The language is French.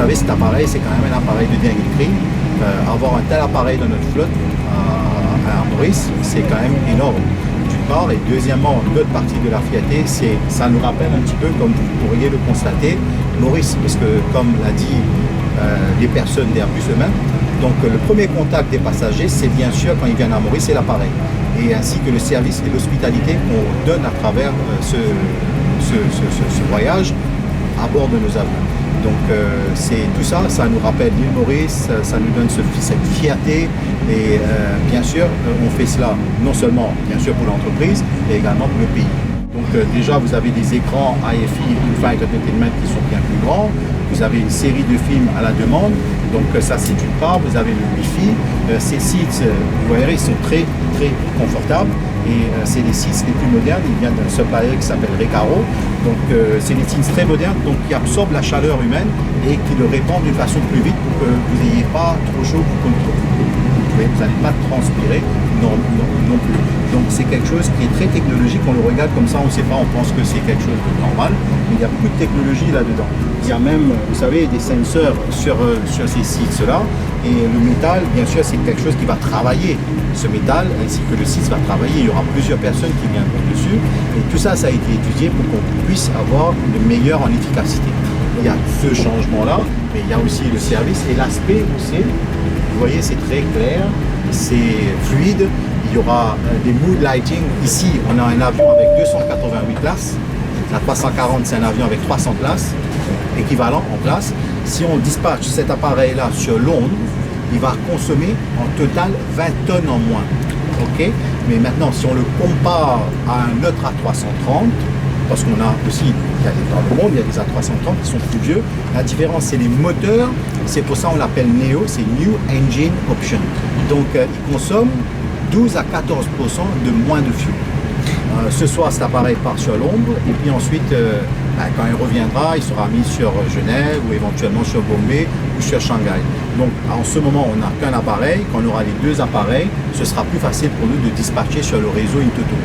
savez, cet appareil, c'est quand même un appareil de dingue cri. Avoir un tel appareil dans notre flotte à Maurice, c'est quand même énorme. D'une part, et deuxièmement, l'autre partie de la fierté, ça nous rappelle un petit peu, comme vous pourriez le constater, Maurice, parce que comme l'a dit les personnes d'Airbus eux-mêmes, donc le premier contact des passagers, c'est bien sûr quand ils viennent à Maurice, c'est l'appareil. Et ainsi que le service et l'hospitalité qu'on donne à travers ce voyage à bord de nos avions. Donc c'est tout ça, ça nous rappelle l'île Maurice, ça nous donne cette fierté et bien sûr on fait cela non seulement bien sûr pour l'entreprise mais également pour le pays. Donc déjà vous avez des écrans IFI, In-Flight Entertainment qui sont bien plus grands, vous avez une série de films à la demande, donc ça c'est une part, vous avez le Wi-Fi, ces sites, vous voyez, ils sont très confortables. Et c'est des sites les plus modernes, ils viennent d'un supplier qui s'appelle Recaro. Donc c'est des sites très modernes donc, qui absorbent la chaleur humaine et qui le répandent d'une façon plus vite pour que vous n'ayez pas trop chaud pour que vous n'allez pas transpirer non plus. Donc c'est quelque chose qui est très technologique, on le regarde comme ça, on ne sait pas, on pense que c'est quelque chose de normal, mais il y a beaucoup de technologie là-dedans. Il y a même, vous savez, des sensors sur ces sites-là, et le métal, bien sûr, c'est quelque chose qui va travailler ce métal, ainsi que le site va travailler, il y aura plusieurs personnes qui viendront dessus, et tout ça, ça a été étudié pour qu'on puisse avoir le meilleur en efficacité. Il y a ce changement-là, mais il y a aussi le service et l'aspect aussi. Vous voyez, c'est très clair, c'est fluide. Il y aura des mood lighting. Ici, on a un avion avec 288 places. La 340, c'est un avion avec 300 places, équivalent en places. Si on dispatche cet appareil-là sur Londres, il va consommer en total 20 tonnes en moins. Okay, mais maintenant, si on le compare à un autre A330, parce qu'on a aussi, dans le monde, il y a des A330 qui sont plus vieux. La différence, c'est les moteurs. C'est pour ça qu'on l'appelle NEO, c'est New Engine Option. Donc, il consomme 12 à 14% de moins de fuel. Ce soir, cet appareil part sur Londres et puis ensuite, quand il reviendra, il sera mis sur Genève ou éventuellement sur Bombay ou sur Shanghai. Donc, en ce moment, on n'a qu'un appareil. Quand on aura les deux appareils, ce sera plus facile pour nous de dispatcher sur le réseau InToto.